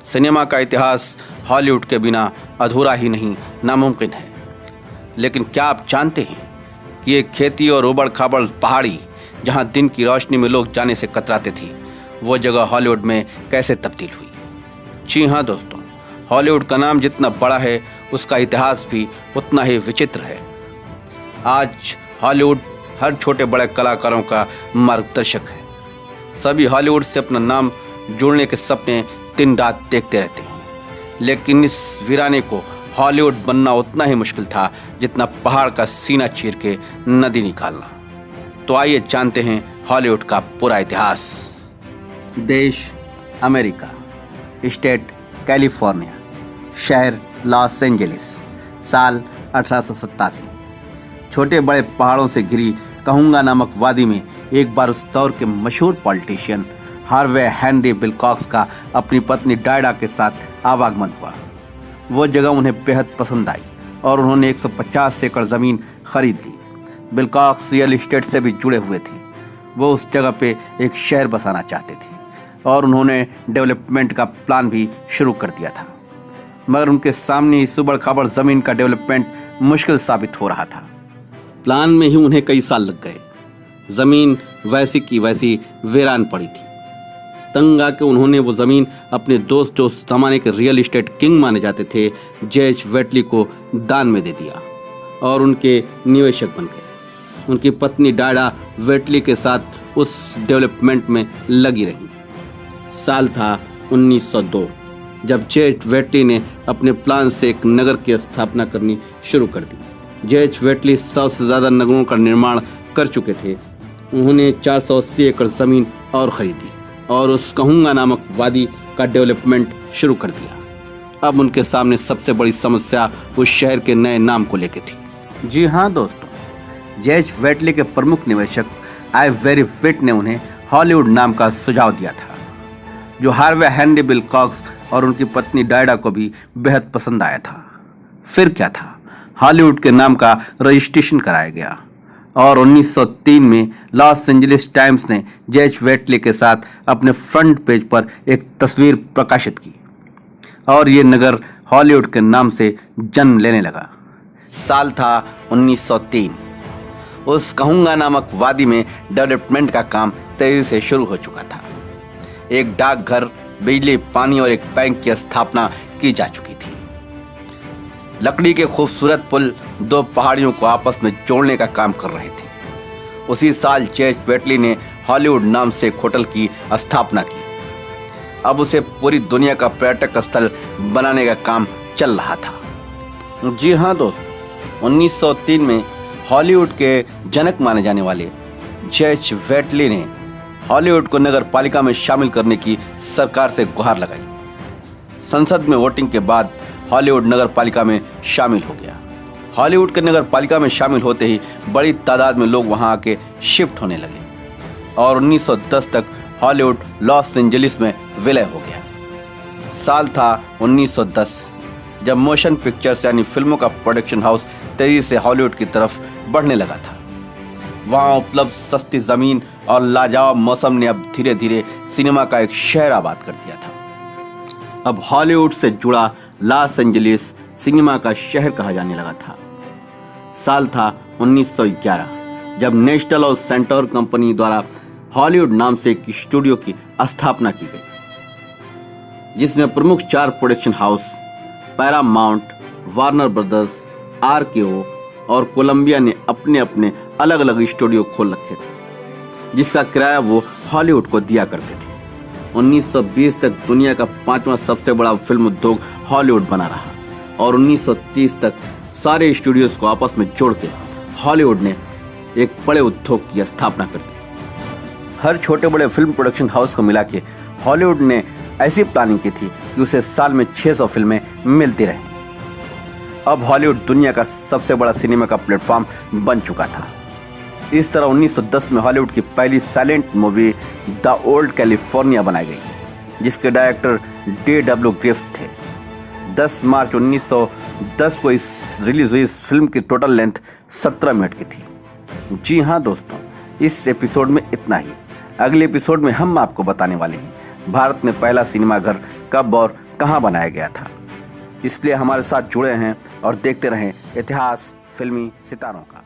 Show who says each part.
Speaker 1: Cinema का इतिहास Hollywood के बिना अधूरा ही नहीं, नामुमकिन है। लेकिन क्या आप जानते हैं कि ये खेती और उबड़ खाबड़ पहाड़ी, जहां दिन की रोशनी में लोग जाने से कतराते थे, वो जगह हॉलीवुड में कैसे तब्दील हुई? जी हाँ दोस्तों, हॉलीवुड का नाम जितना बड़ा है, उसका इतिहास भी उतना ही विचित्र है। आज हॉलीवुड हर छोटे बड़े कलाकारों का मार्गदर्शक है। सभी हॉलीवुड से अपना नाम जोड़ने के सपने दिन रात देखते रहते हैं। लेकिन इस वीराने को हॉलीवुड बनना उतना ही मुश्किल था जितना पहाड़ का सीना चीर के नदी निकालना। तो आइए जानते हैं हॉलीवुड का पूरा इतिहास। देश अमेरिका, स्टेट कैलिफोर्निया, शहर लॉस एंजलिस, साल 1887। छोटे बड़े पहाड़ों से घिरी कहूंगा नामक वादी में एक बार उस दौर के मशहूर पॉलिटिशियन हार्वे हेनरी विल्कॉक्स का अपनी पत्नी डायडा के साथ आवागमन हुआ। वो जगह उन्हें बेहद पसंद आई और उन्होंने 150 एकड़ ज़मीन खरीद ली। विल्कॉक्स रियल एस्टेट से भी जुड़े हुए थे। वो उस जगह पे एक शहर बसाना चाहते थे और उन्होंने डेवलपमेंट का प्लान भी शुरू कर दिया था। मगर उनके सामने इस उबड़ खाबड़ ज़मीन का डेवलपमेंट मुश्किल साबित हो रहा था। प्लान में ही उन्हें कई साल लग गए। ज़मीन वैसी की वैसी वीरान पड़ी थी। तंग आके उन्होंने वो ज़मीन अपने दोस्त, जो उस ज़माने के रियल एस्टेट किंग माने जाते थे, जेज वेटली को दान में दे दिया और उनके निवेशक बन गए। उनकी पत्नी डायडा वेटली के साथ उस डेवलपमेंट में लगी रही। साल था 1902 जब जेज वेटली ने अपने प्लान से एक नगर की स्थापना करनी शुरू कर दी। जेज वेटली 100 से ज़्यादा नगरों का निर्माण कर चुके थे। उन्होंने 480 एकड़ ज़मीन और ख़रीदी और उस कहूंगा नामक वादी का डेवलपमेंट शुरू कर दिया। अब उनके सामने सबसे बड़ी समस्या उस शहर के नए नाम को लेकर थी। जी हाँ दोस्तों, जेज वेटली के प्रमुख निवेशक आई वेरी विट ने उन्हें हॉलीवुड नाम का सुझाव दिया था, जो हार्वे हेनरी विल्कॉक्स और उनकी पत्नी डायडा को भी बेहद पसंद आया था। फिर क्या था, हॉलीवुड के नाम का रजिस्ट्रेशन कराया गया और 1903 में लॉस एंजलिस टाइम्स ने जेज वेटली के साथ अपने फ्रंट पेज पर एक तस्वीर प्रकाशित की और ये नगर हॉलीवुड के नाम से जन्म लेने लगा। साल था 1903। उस कहूंगा नामक वादी में डेवलपमेंट का काम तेजी से शुरू हो चुका था। एक डाकघर, बिजली, पानी और एक बैंक की स्थापना की जा चुकी थी। लकड़ी के खूबसूरत पुल दो पहाड़ियों को आपस में जोड़ने का काम कर रहे थे। उसी साल जेज वेटली ने हॉलीवुड नाम से एक होटल की स्थापना की। अब उसे पूरी दुनिया का पर्यटक स्थल बनाने का काम चल रहा था। जी हाँ दोस्तों, 1903 में हॉलीवुड के जनक माने जाने वाले जेज वेटली ने हॉलीवुड को नगर पालिका में शामिल करने की सरकार से गुहार लगाई। संसद में वोटिंग के बाद हॉलीवुड नगर पालिका में शामिल हो गया। हॉलीवुड के नगर पालिका में शामिल होते ही बड़ी तादाद में लोग वहां आके शिफ्ट होने लगे और 1910 तक हॉलीवुड लॉस एंजलिस में विलय हो गया। साल था 1910 जब मोशन पिक्चर्स यानी फिल्मों का प्रोडक्शन हाउस तेजी से हॉलीवुड की तरफ बढ़ने लगा था। वहां उपलब्ध सस्ती ज़मीन और लाजवाब मौसम ने अब धीरे धीरे सिनेमा का एक शहर आबाद कर दिया था। अब हॉलीवुड से जुड़ा लॉस एंजलिस सिनेमा का शहर कहा जाने लगा था। साल था 1911 जब नेशनल और सेंटोर कंपनी द्वारा हॉलीवुड नाम से एक स्टूडियो की स्थापना की गई, जिसमें प्रमुख 4 production house Paramount, Warner brothers, RKO और कोलंबिया ने अपने अपने अलग अलग स्टूडियो खोल रखे थे, जिसका किराया वो हॉलीवुड को दिया करते थे। 1920 तक दुनिया का 5वां सबसे बड़ा फिल्म उद्योग हॉलीवुड बना रहा और 1930 तक सारे स्टूडियोज को आपस में जोड़ के हॉलीवुड ने एक बड़े उद्योग की स्थापना कर दी। हर छोटे बड़े फिल्म प्रोडक्शन हाउस को मिला के हॉलीवुड ने ऐसी प्लानिंग की थी कि उसे साल में 600 फिल्में मिलती रहें। अब हॉलीवुड दुनिया का सबसे बड़ा सिनेमा का प्लेटफॉर्म बन चुका था। इस तरह 1910 में हॉलीवुड की पहली silent movie the old California बनाई गई, जिसके डायरेक्टर D.W. ग्रिफ्थ थे। 10 मार्च 1910 को रिलीज हुई इस फिल्म की टोटल लेंथ 17 मिनट की थी। जी हाँ दोस्तों, इस एपिसोड में इतना ही। अगले एपिसोड में हम आपको बताने वाले हैं भारत में पहला सिनेमाघर कब और कहां बनाया गया था। इसलिए हमारे साथ जुड़े हैं और देखते रहें इतिहास फिल्मी सितारों का।